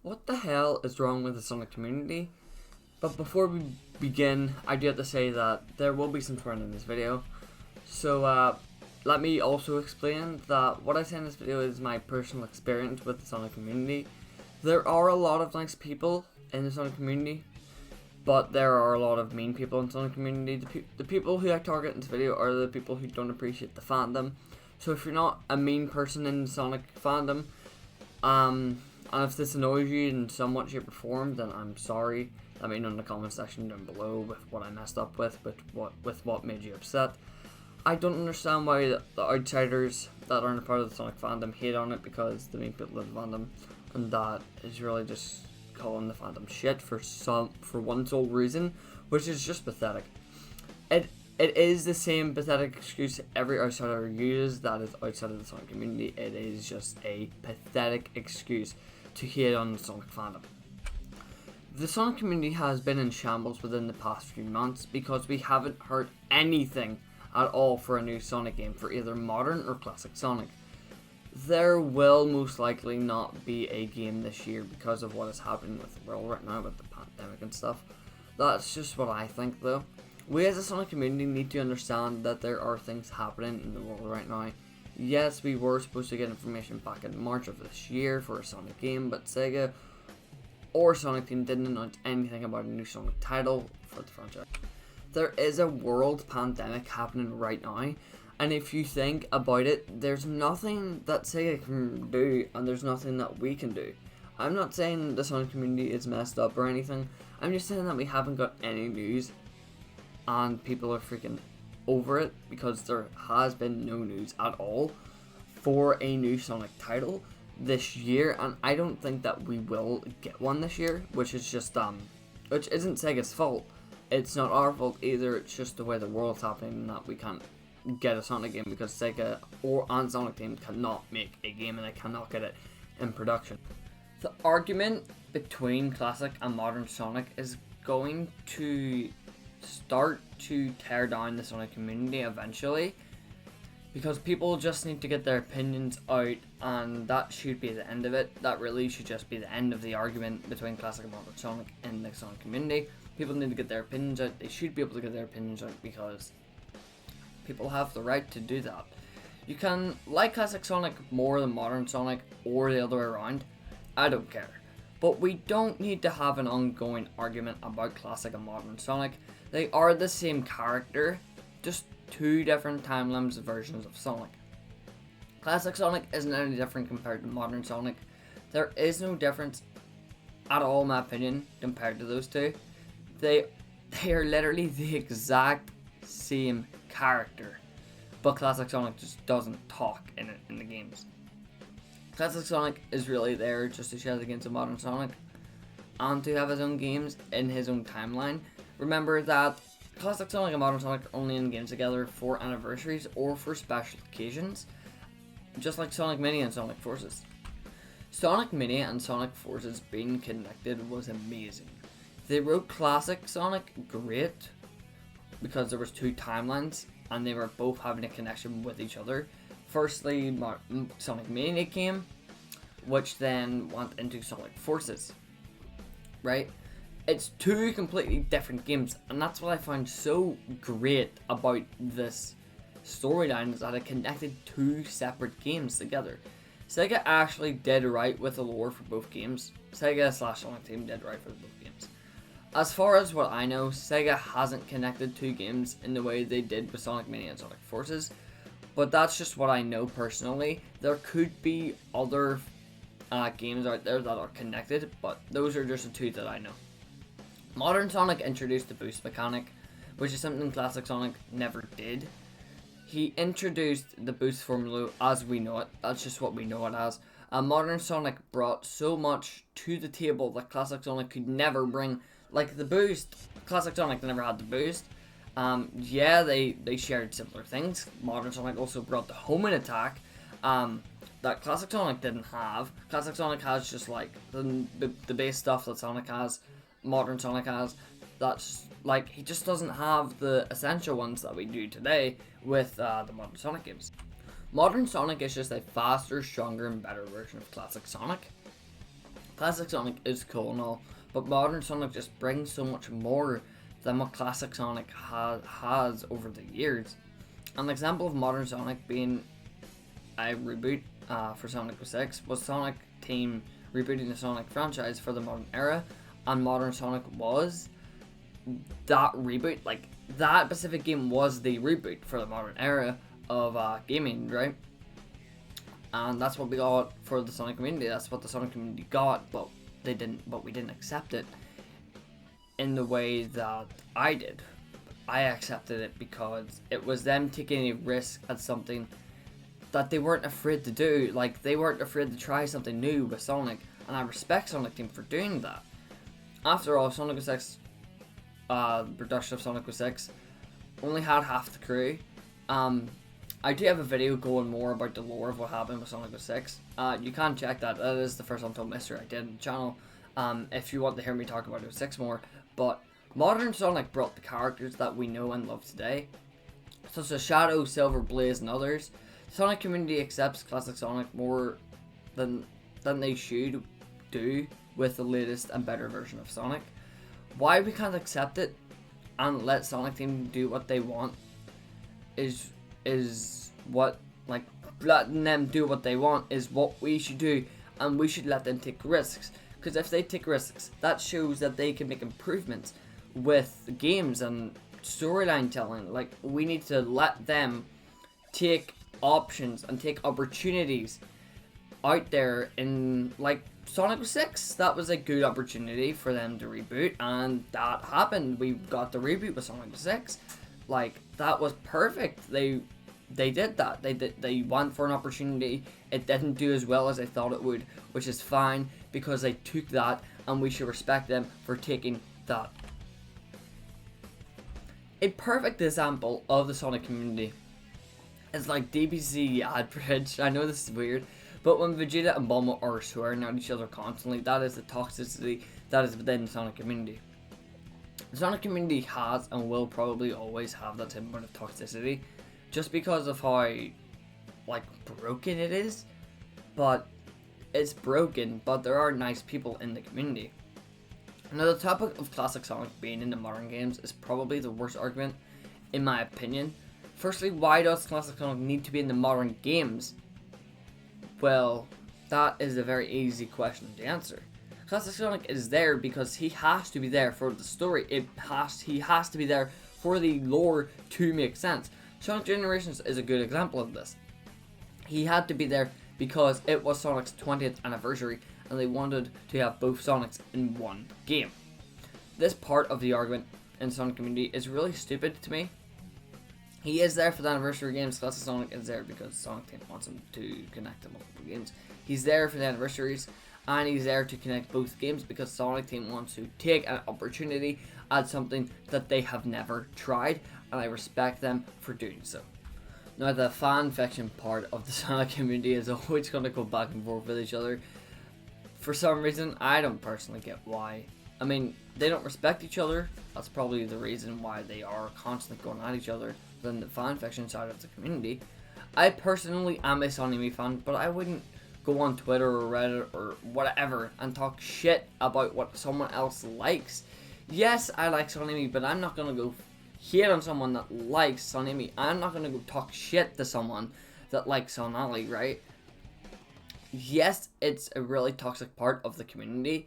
What the hell is wrong with the Sonic community? But before we begin, I do have to say that there will be some swearing in this video. So let me also explain that what I say in this video is my personal experience with the Sonic community. There are a lot of nice people in the Sonic community, but there are a lot of mean people in the Sonic community. The people who I target in this video are the people who don't appreciate the fandom. So if you're not a mean person in the Sonic fandom, and if this annoys you in somewhat shape or form, then I'm sorry. Let me know in the comment section down below with what I messed up with what made you upset. I don't understand why the outsiders that aren't a part of the Sonic fandom hate on it, because the main people in the fandom, and that is really just calling the fandom shit for one sole reason, which is just pathetic. It is the same pathetic excuse every outsider uses that is outside of the Sonic community. It is just a pathetic excuse to hate on the Sonic fandom. The Sonic community has been in shambles within the past few months because we haven't heard anything at all for a new Sonic game for either modern or classic Sonic. There will most likely not be a game this year because of what is happening with the world right now with the pandemic and stuff. That's just what I think though. We as a Sonic community need to understand that there are things happening in the world right now. Yes, we were supposed to get information back in March of this year for a Sonic game, but Sega or Sonic Team didn't announce anything about a new Sonic title for the franchise. There is a world pandemic happening right now, and if you think about it, there's nothing that Sega can do, and there's nothing that we can do. I'm not saying the Sonic community is messed up or anything, I'm just saying that we haven't got any news, and people are freaking over it because there has been no news at all for a new Sonic title this year, and I don't think that we will get one this year, which is just which isn't Sega's fault. It's not our fault either. It's just the way the world's happening that we can't get a Sonic game because Sega and Sonic Team cannot make a game and they cannot get it in production. The argument between classic and modern Sonic is going to start to tear down the Sonic community eventually, because people just need to get their opinions out, and that should be the end of it. That really should just be the end of the argument between classic and modern Sonic in the Sonic community. People need to get their opinions out. They should be able to get their opinions out because people have the right to do that. You can like classic Sonic more than modern Sonic or the other way around. I don't care. But we don't need to have an ongoing argument about classic and modern Sonic. They are the same character, just two different time-lapse versions of Sonic. Classic Sonic isn't any different compared to modern Sonic. There is no difference at all, in my opinion, compared to those two. They are literally the exact same character, but Classic Sonic just doesn't talk in the games. Classic Sonic is really there just to shed against a modern Sonic and to have his own games in his own timeline. Remember that Classic Sonic and modern Sonic are only in games together for anniversaries or for special occasions, just like Sonic Mania and Sonic Forces. Sonic Mania and Sonic Forces being connected was amazing. They wrote Classic Sonic great because there was two timelines and they were both having a connection with each other. Firstly, Sonic Mania came, which then went into Sonic Forces, right? It's two completely different games, and that's what I find so great about this storyline, is that it connected two separate games together. Sega actually did right with the lore for both games. Sega/Sonic Team did right for both games. As far as what I know, Sega hasn't connected two games in the way they did with Sonic Mania and Sonic Forces, but that's just what I know personally. There could be other games out there that are connected, but those are just the two that I know. Modern Sonic introduced the boost mechanic, which is something Classic Sonic never did. He introduced the boost formula as we know it. That's just what we know it as. And Modern Sonic brought so much to the table that Classic Sonic could never bring. Like the boost, Classic Sonic never had the boost. Yeah, they shared similar things. Modern Sonic also brought the homing attack that Classic Sonic didn't have. Classic Sonic has just like the base stuff that Sonic has. Modern Sonic has. That's like, he just doesn't have the essential ones that we do today with the modern Sonic games. Modern Sonic is just a faster, stronger, and better version of Classic Sonic. Classic Sonic is cool and all, but modern Sonic just brings so much more than what classic Sonic has over the years. An example of modern Sonic being a reboot for Sonic 06 was Sonic Team rebooting the Sonic franchise for the modern era, and modern Sonic was that reboot. Like, that specific game was the reboot for the modern era of gaming, right? And that's what we got for the Sonic community. That's what the Sonic community got, but we didn't accept it in the way that I did. I accepted it because it was them taking a risk at something that they weren't afraid to do. Like, they weren't afraid to try something new with Sonic, and I respect Sonic Team for doing that. After all, Sonic 06, the production of Sonic 06 only had half the crew. I do have a video going more about the lore of what happened with Sonic 06. You can check that. That is the first Untold Mystery I did on the channel. If you want to hear me talk about 06 more. But modern Sonic brought the characters that we know and love today, such as Shadow, Silver, Blaze, and others. The Sonic community accepts classic Sonic more than they should do with the latest and better version of Sonic. Why we can't accept it and let Sonic Team do what they want is what, like, letting them do what they want is what we should do, and we should let them take risks. Because if they take risks, that shows that they can make improvements with games and storyline telling. Like, we need to let them take options and take opportunities out there. In, like, Sonic 06, that was a good opportunity for them to reboot, and that happened. We got the reboot with Sonic 06. Like, that was perfect. They did that. They went for an opportunity. It didn't do as well as they thought it would, which is fine, because they took that, and we should respect them for taking that. A perfect example of the Sonic community is like DBZ ad bridge. I know this is weird, but when Vegeta and Bulma are swearing at each other constantly, that is the toxicity that is within the Sonic community. The Sonic community has and will probably always have that same amount of toxicity, just because of how, like, broken it is. But it's broken, but there are nice people in the community. Now, the topic of classic Sonic being in the modern games is probably the worst argument, in my opinion. Firstly, why does classic Sonic need to be in the modern games? Well, that is a very easy question to answer. Classic Sonic is there because he has to be there for the story. He has to be there for the lore to make sense. Sonic Generations is a good example of this. He had to be there because it was Sonic's 20th anniversary, and they wanted to have both Sonics in one game. This part of the argument in Sonic community is really stupid to me. He is there for the anniversary games. Classic Sonic is there because Sonic Team wants him to connect to multiple games. He's there for the anniversaries, and he's there to connect both games because Sonic Team wants to take an opportunity at something that they have never tried, and I respect them for doing so. Now, the fan fiction part of the Sonic community is always going to go back and forth with each other. For some reason, I don't personally get why. I mean, they don't respect each other. That's probably the reason why they are constantly going at each other than the fan fiction side of the community. I personally am a Sonimi fan, but I wouldn't go on Twitter or Reddit or whatever and talk shit about what someone else likes. Yes, I like Sonimi, but I'm not going to go hate on someone that likes Sonimi. I'm not going to go talk shit to someone that likes Sonali, right? Yes, it's a really toxic part of the community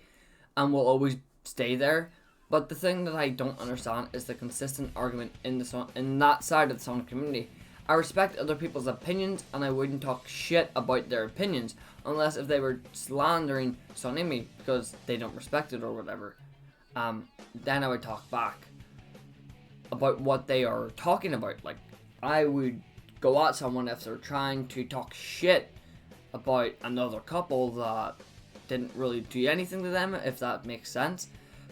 and will always stay there. But the thing that I don't understand is the consistent argument in that side of the Sonic community. I respect other people's opinions, and I wouldn't talk shit about their opinions unless if they were slandering Sonimi because they don't respect it or whatever. Then I would talk back about what they are talking about. Like, I would go at someone if they're trying to talk shit about another couple that didn't really do anything to them, if that makes sense.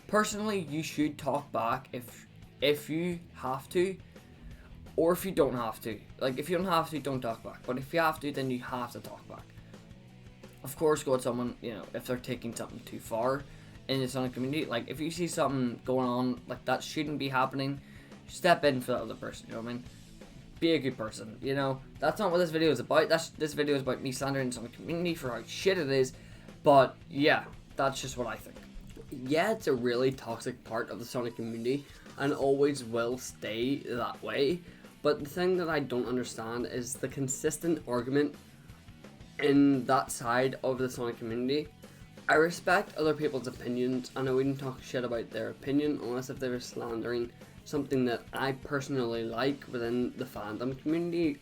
Personally, you should talk back if you have to, or if you don't have to. Like, if you don't have to, don't talk back. But if you have to, then you have to talk back. Of course, go at someone, you know, if they're taking something too far in the Sonic community. Like, if you see something going on, like, that shouldn't be happening, step in for the other person, you know what I mean? Be a good person, you know? That's not what this video is about. This video is about me slandering the Sonic community for how shit it is. But, yeah, That's just what I think. Yeah, it's a really toxic part of the Sonic community and always will stay that way. But the thing that I don't understand is the consistent argument in that side of the Sonic community. I respect other people's opinions, and I wouldn't talk shit about their opinion unless if they were slandering something that I personally like within the fandom community,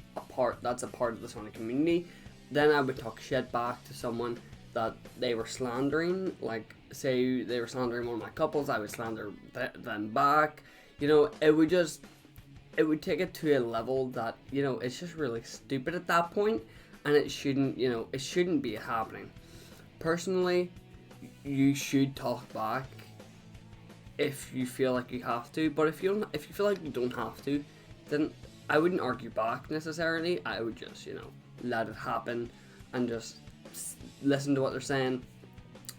that's a part of the Sonic community. Then I would talk shit back to someone that they were slandering, like say they were slandering one of my couples, I would slander them back. You know, it would take it to a level that, you know, it's just really stupid at that point, and it shouldn't, you know, it shouldn't be happening. Personally, you should talk back if you feel like you have to, but if you feel like you don't have to, then I wouldn't argue back necessarily. I would just, you know, let it happen and just listen to what they're saying,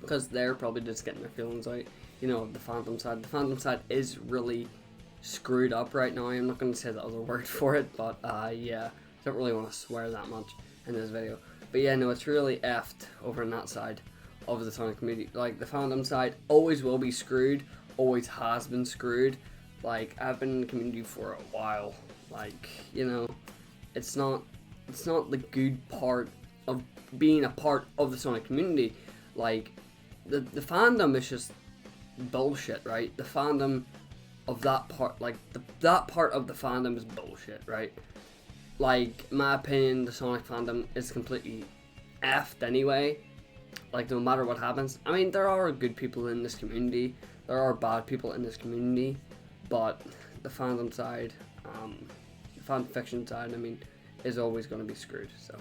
because they're probably just getting their feelings out. You know, the fandom side is really screwed up right now. I'm not going to say the other word for it, but yeah, don't really want to swear that much in this video. But yeah, no, it's really effed over on that side of the Sonic community. Like, the fandom side always will be screwed, always has been screwed. Like, I've been in the community for a while. Like, you know, it's not the good part of being a part of the Sonic community. Like, the fandom is just bullshit, right? The fandom of that part, like, that part of the fandom is bullshit, right? Like, in my opinion, the Sonic fandom is completely effed anyway. Like, no matter what happens. I mean, there are good people in this community, there are bad people in this community, but the fandom side, the fan fiction side, I mean, is always going to be screwed, so.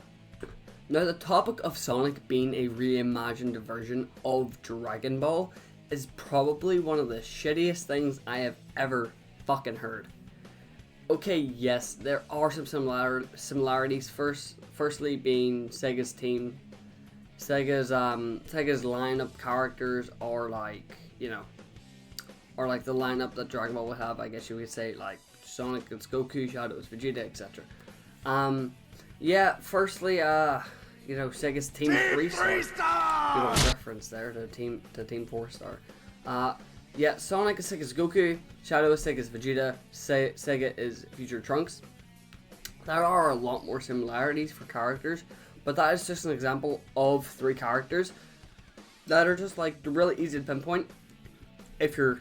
Now, the topic of Sonic being a reimagined version of Dragon Ball is probably one of the shittiest things I have ever fucking heard. Okay, yes, there are some similarities. Firstly, being Sega's team, Sega's lineup characters are like, you know, or like the lineup that Dragon Ball would have. I guess you could say, like Sonic, it's Goku, Shadow, it's Vegeta, etc. Yeah. Firstly, you know, Sega's Team 3-Star. Good old reference there to Team 4-Star. Yeah, Sonic is Sega's Goku, Shadow is Sega's Vegeta, Sega is Future Trunks. There are a lot more similarities for characters, but that is just an example of 3 characters that are just like really easy to pinpoint if you're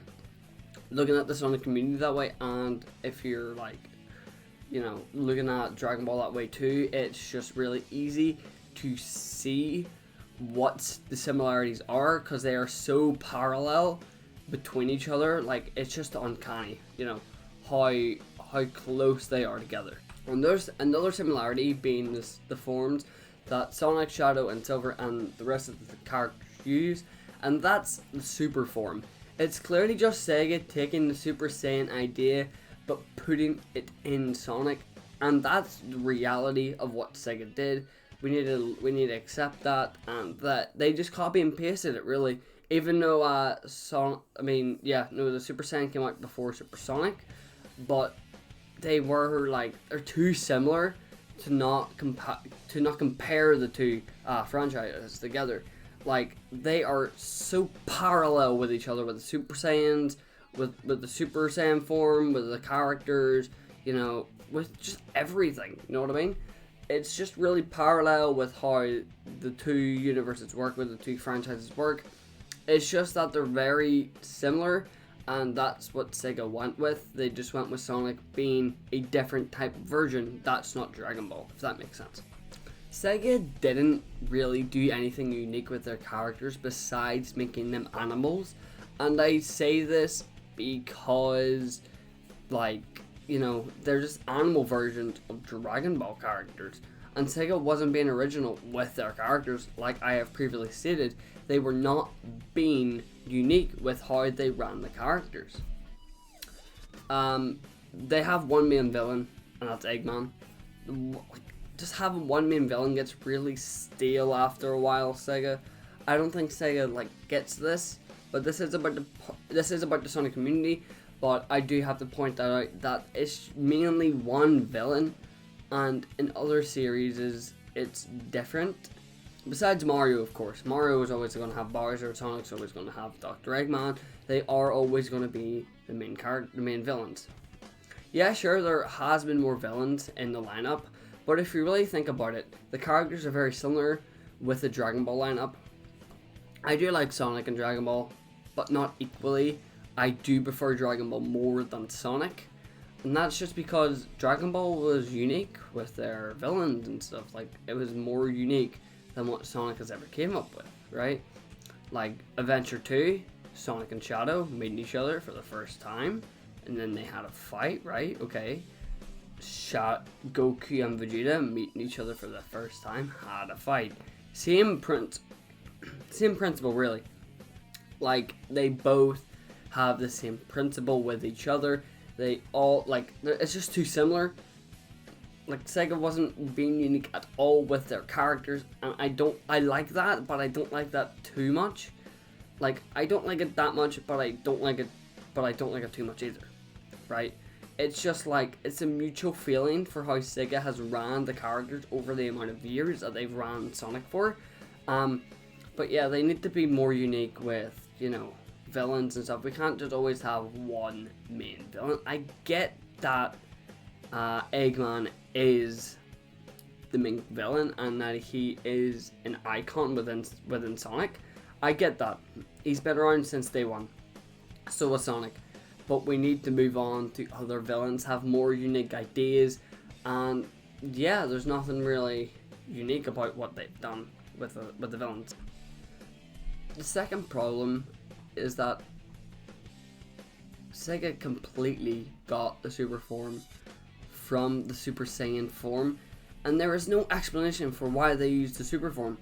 looking at the Sonic community that way, and if you're like, you know, looking at Dragon Ball that way too. It's just really easy to see what the similarities are, because they are so parallel between each other. Like, it's just uncanny, you know, how close they are together. And there's another similarity being the forms that Sonic, Shadow, and Silver and the rest of the characters use, and that's the super form. It's clearly just Sega taking the Super Saiyan idea but putting it in Sonic, and that's the reality of what Sega did. We need to accept that, and that they just copy and pasted it, really. Even though the Super Saiyan came out before Super Sonic, but they were like, they're too similar to not compare the two franchises together. Like, they are so parallel with each other, with the Super Saiyans, with the Super Saiyan form, with the characters, you know, with just everything, you know what I mean? It's just really parallel with how the two universes work, with the two franchises work. It's just that they're very similar, and that's what Sega went with. They just went with Sonic being a different type of version that's not Dragon Ball, if that makes sense. Sega didn't really do anything unique with their characters besides making them animals, and I say this because, like, you know, they're just animal versions of Dragon Ball characters, and Sega wasn't being original with their characters. Like I have previously stated, they were not being unique with how they ran the characters. They have one main villain, and that's Eggman. Just having one main villain gets really stale after a while, Sega. I don't think Sega like gets this, but this is about the Sonic community. But I do have to point that out, that it's mainly one villain, and in other series it's different. besides Mario, of course. Mario is always going to have Bowser, Sonic's always going to have Dr. Eggman. They are always going to be the main villains. Yeah, sure, there has been more villains in the lineup, but if you really think about it, the characters are very similar with the Dragon Ball lineup. I do like Sonic and Dragon Ball, but not equally. I do prefer Dragon Ball more than Sonic, and that's just because Dragon Ball was unique with their villains and stuff. Like, it was more unique than what Sonic has ever came up with, right? Like, Adventure 2, Sonic and Shadow meeting each other for the first time, and then they had a fight, right? Okay. Goku and Vegeta meeting each other for the first time, had a fight. Same principle, really. Like, they both have the same principle with each other. They all, like, it's just too similar. Like, Sega wasn't being unique at all with their characters, and I like that, but I don't like that too much. Like, I don't like it that much, but I don't like it too much either, right? It's just like, it's a mutual feeling for how Sega has ran the characters over the amount of years that they've ran Sonic for. But yeah, they need to be more unique with, you know, villains and stuff. We can't just always have one main villain. I get that Eggman is the main villain and that he is an icon within Sonic. I get that. He's been around since day one. So was Sonic. But we need to move on to other villains, have more unique ideas, and yeah, there's nothing really unique about what they've done with the villains. The second problem is that Sega completely got the Super form from the Super Saiyan form, and there is no explanation for why they used the Super form.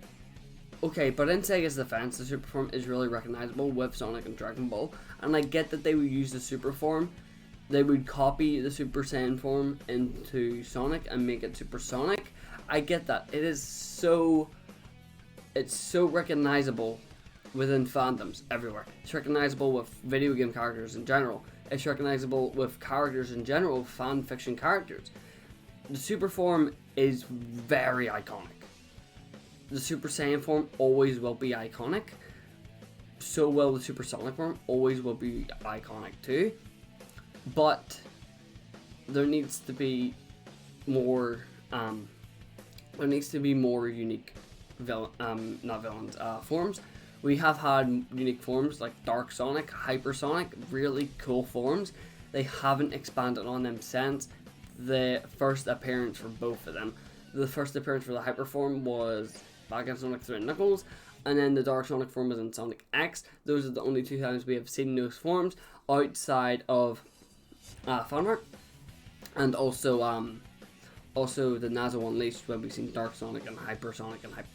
Okay, but in Sega's defense, the Super form is really recognizable with Sonic and Dragon Ball, and I get that they would use the Super form. They would copy the Super Saiyan form into Sonic and make it Super Sonic. I get that. It's so recognizable within fandoms everywhere. It's recognizable with video game characters in general. It's recognizable with characters in general, fan fiction characters. The Super form is very iconic. The Super Saiyan form always will be iconic. So will the Super Sonic form always will be iconic too. But there needs to be more. Unique forms. We have had unique forms like Dark Sonic, Hyper Sonic, really cool forms. They haven't expanded on them since the first appearance for both of them. The first appearance for the Hyper form was back in Sonic 3 and Knuckles, and then the Dark Sonic form was in Sonic X. Those are the only two times we have seen those forms outside of fan art, and also the Nazo Unleashed, where we've seen Dark Sonic and Hyper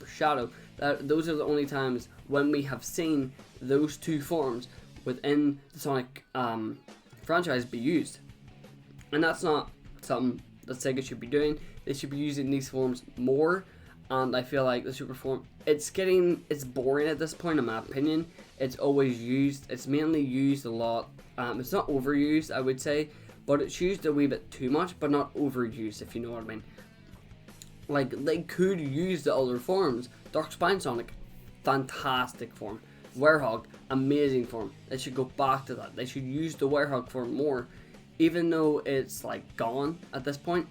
Shadow. Those are the only times when we have seen those two forms within the Sonic franchise be used, and that's not something that Sega should be doing. They should be using these forms more. And I feel like the Super form, it's boring at this point in my opinion. It's always used, it's mainly used a lot. It's not overused, I would say, but it's used a wee bit too much, but not overused, if you know what I mean. Like, they could use the other forms. Dark Spine Sonic, fantastic form. Werehog, amazing form. They should go back to that. They should use the Werehog form more, even though it's like gone at this point.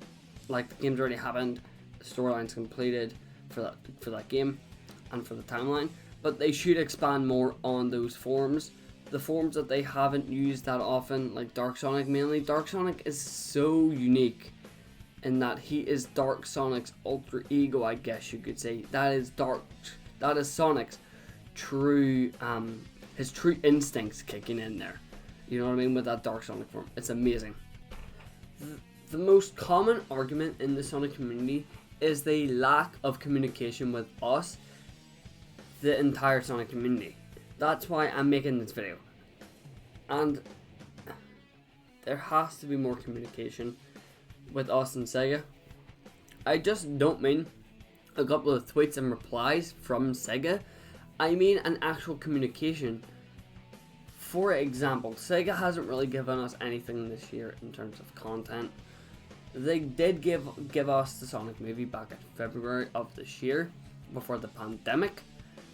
Like, the game's already happened, the storyline's completed for that game and for the timeline, but they should expand more on those forms. The forms that they haven't used that often, like Dark Sonic mainly. Dark Sonic is so unique in that he is Dark Sonic's alter ego, I guess you could say. That is Sonic's true his true instincts kicking in there. You know what I mean, with that Dark Sonic form. It's amazing. The most common argument in the Sonic community is the lack of communication with us, the entire Sonic community. That's why I'm making this video. And there has to be more communication with us and Sega. I just don't mean a couple of tweets and replies from Sega. I mean an actual communication. For example, Sega hasn't really given us anything this year in terms of content. They did give us the Sonic movie back in February of this year, before the pandemic.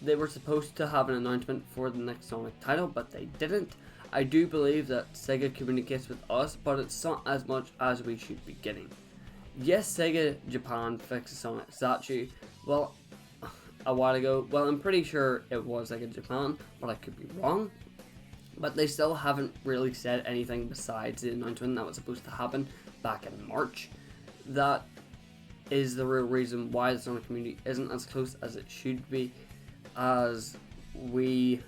They were supposed to have an announcement for the next Sonic title, but they didn't. I do believe that Sega communicates with us, but it's not as much as we should be getting. Yes, Sega Japan fixed Sonic statue, well, a while ago. Well, I'm pretty sure it was Sega Japan, but I could be wrong. But they still haven't really said anything besides the announcement that was supposed to happen back in March. That is the real reason why the Sonic community isn't as close as it should be, as we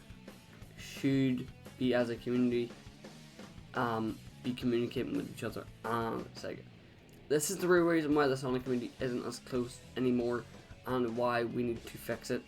should be as a community, be communicating with each other and Sega. This is the real reason why the Sonic community isn't as close anymore, and why we need to fix it.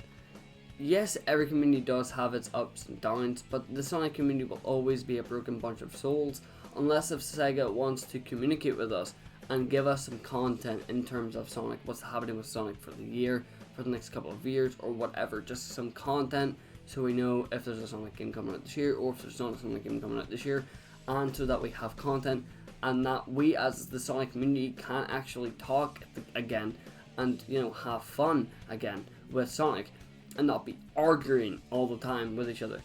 Yes, every community does have its ups and downs, but the Sonic community will always be a broken bunch of souls, unless if Sega wants to communicate with us and give us some content in terms of Sonic, what's happening with Sonic for the year, for the next couple of years, or whatever. Just some content so we know if there's a Sonic game coming out this year, or if there's not a Sonic game coming out this year, and so that we have content, and that we as the Sonic community can actually talk again, and have fun again with Sonic, and not be arguing all the time with each other.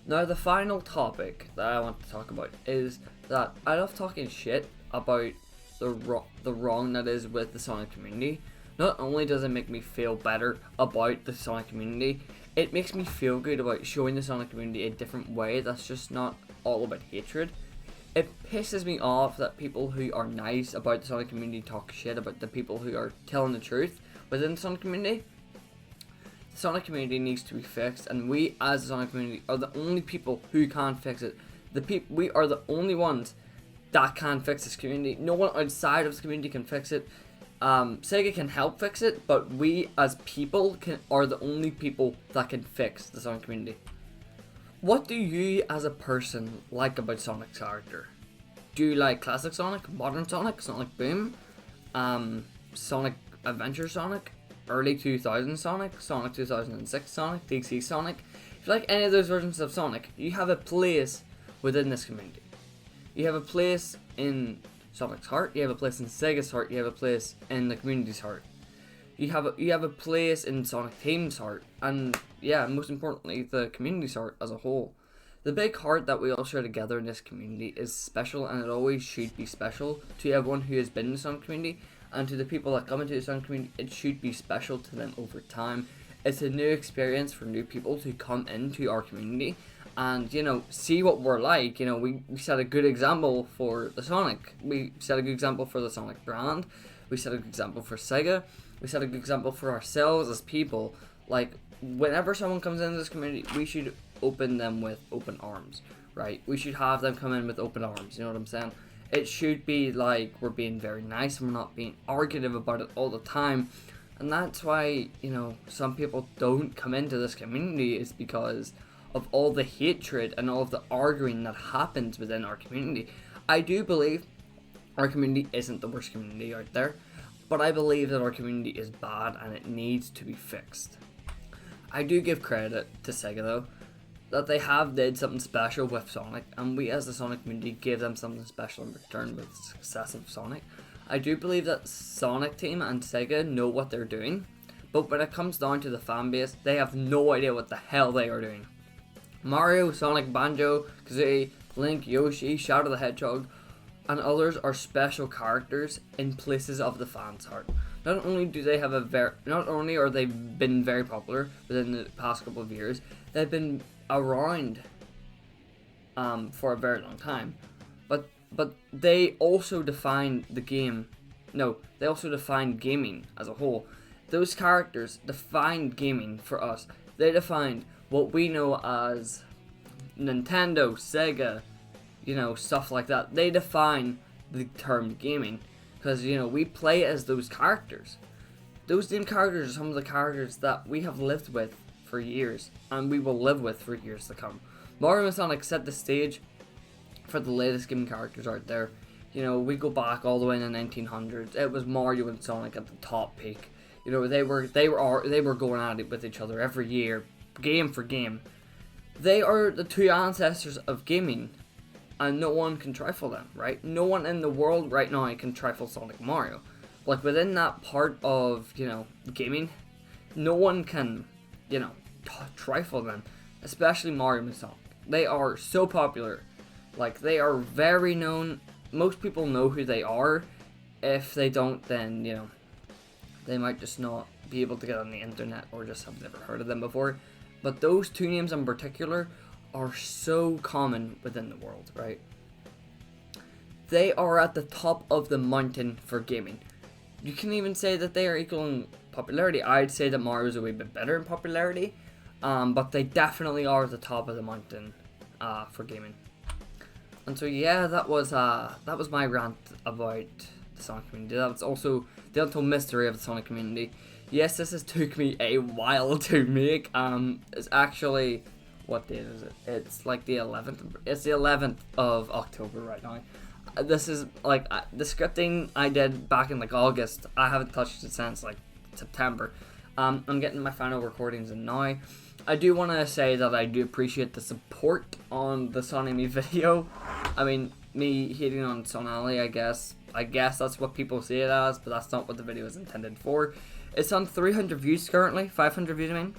Now, the final topic that I want to talk about is that I love talking shit about the wrong that is with the Sonic community. Not only does it make me feel better about the Sonic community, it makes me feel good about showing the Sonic community a different way that's just not all about hatred. It pisses me off that people who are nice about the Sonic community talk shit about the people who are telling the truth within the Sonic community. The Sonic community needs to be fixed, and we as the Sonic community are the only people who can fix it. We are the only ones that can fix this community. No one outside of this community can fix it. Sega can help fix it, but we as people are the only people that can fix the Sonic community. What do you as a person like about Sonic's character? Do you like classic Sonic, modern Sonic, Sonic Boom, Sonic Adventure Sonic, early 2000 Sonic, Sonic 2006 Sonic, DC Sonic? If you like any of those versions of Sonic, you have a place within this community. You have a place in Sonic's heart, you have a place in Sega's heart, you have a place in the community's heart. You have a place in Sonic Team's heart, and yeah, most importantly, the community's heart as a whole. The big heart that we all share together in this community is special, and it always should be special to everyone who has been in the Sonic community, and to the people that come into the Sonic community, it should be special to them over time. It's a new experience for new people to come into our community and, see what we're like. We set a good example for the Sonic. We set a good example for the Sonic brand. We set a good example for Sega. We set a good example for ourselves as people. Like, whenever someone comes into this community, we should open them with open arms, right? We should have them come in with open arms, you know what I'm saying? It should be like we're being very nice and we're not being argumentative about it all the time. And that's why, some people don't come into this community, is because of all the hatred and all of the arguing that happens within our community. I do believe our community isn't the worst community out there, but I believe that our community is bad and it needs to be fixed. I do give credit to Sega though, that they have did something special with Sonic, and we as the Sonic community gave them something special in return with the success of Sonic. I do believe that Sonic Team and Sega know what they're doing, but when it comes down to the fan base, they have no idea what the hell they are doing. Mario, Sonic, Banjo, Kazooie, Link, Yoshi, Shadow the Hedgehog, and others are special characters in places of the fans' heart. Not only are they been very popular within the past couple of years, they've been around for a very long time. But they also define the game. No, they also define gaming as a whole. Those characters defined gaming for us. They defined what we know as Nintendo, Sega, stuff like that. They define the term gaming because, we play as those characters. Those same characters are some of the characters that we have lived with for years and we will live with for years to come. Mario and Sonic set the stage for the latest gaming characters out there. We go back all the way in the 1900s. It was Mario and Sonic at the top peak. They were going at it with each other every year, game for game. They are the two ancestors of gaming, and no one can trifle them, right? No one in the world right now can trifle Sonic and Mario. Like, within that part of, gaming, no one can, trifle them, especially Mario and Sonic. They are so popular. Like, they are very known. Most people know who they are. If they don't, then, they might just not be able to get on the internet or just have never heard of them before. But those two names in particular are so common within the world, right? They are at the top of the mountain for gaming. You can even say that they are equal in popularity. I'd say that Mario's a wee bit better in popularity, but they definitely are at the top of the mountain for gaming. And so yeah, that was my rant about the Sonic community. That was also the untold mystery of the Sonic community. Yes, this has took me a while to make. It's actually, what date is it? It's like the 11th. It's the 11th of October right now. This is like the scripting I did back in like August. I haven't touched it since like September. I'm getting my final recordings in now. I do want to say that I do appreciate the support on the Sonic Me video. I mean, me hating on Sonali, I guess that's what people see it as, but that's not what the video is intended for. It's on 300 views currently, 500 views I mean.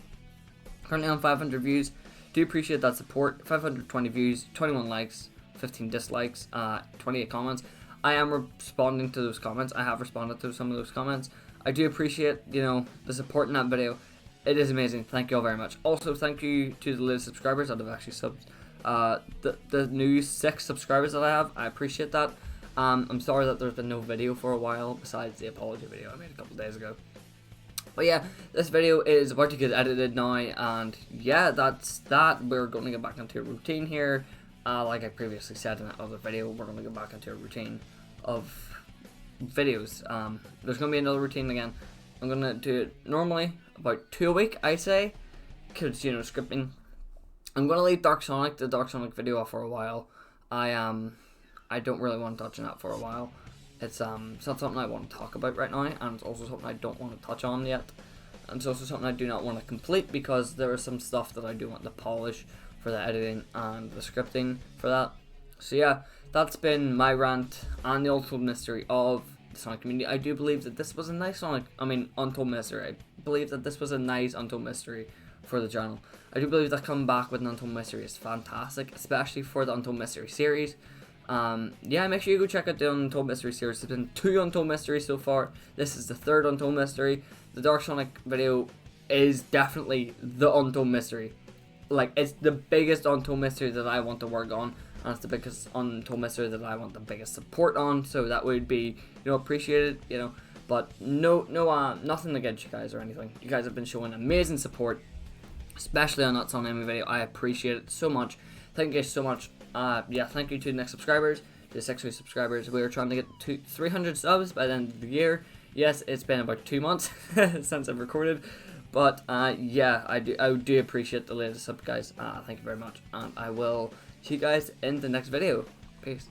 Currently on 500 views. Do appreciate that support. 520 views, 21 likes, 15 dislikes, 28 comments. I am responding to those comments. I have responded to some of those comments. I do appreciate, the support in that video. It is amazing. Thank you all very much. Also, thank you to the latest subscribers that have actually subbed. The new 6 subscribers that I have, I appreciate that. I'm sorry that there's been no video for a while besides the apology video I made a couple days ago. But yeah, this video is about to get edited now, and yeah, that's that. We're going to get back into a routine here. Like I previously said in that other video, we're going to get back into a routine of videos. There's going to be another routine again. I'm going to do it normally, about 2 a week, I say, because, scripting. I'm going to leave the Dark Sonic video off for a while. I don't really want to touch on that for a while. It's not something I want to talk about right now, and it's also something I don't want to touch on yet. And it's also something I do not want to complete because there is some stuff that I do want to polish for the editing and the scripting for that. So yeah, that's been my rant and the untold mystery of the Sonic community. I do believe that this was a nice untold mystery. I believe that this was a nice untold mystery for the channel. I do believe that coming back with an untold mystery is fantastic, especially for the untold mystery series. Yeah, make sure you go check out the Untold Mystery series. There's been 2 Untold Mysteries so far. This is the 3rd Untold Mystery. The Dark Sonic video is definitely the Untold Mystery. Like, it's the biggest Untold Mystery that I want to work on, and it's the biggest Untold Mystery that I want the biggest support on, so that would be, appreciated, but nothing against you guys or anything. You guys have been showing amazing support, especially on that Sonic Me video. I appreciate it so much. Thank you guys so much. Yeah, thank you to the next subscribers, to the 6 subscribers. We are trying to get to 300 subs by the end of the year. Yes, it's been about 2 months since I've recorded, but yeah, I do appreciate the latest sub, guys. Thank you very much, and I will see you guys in the next video. Peace.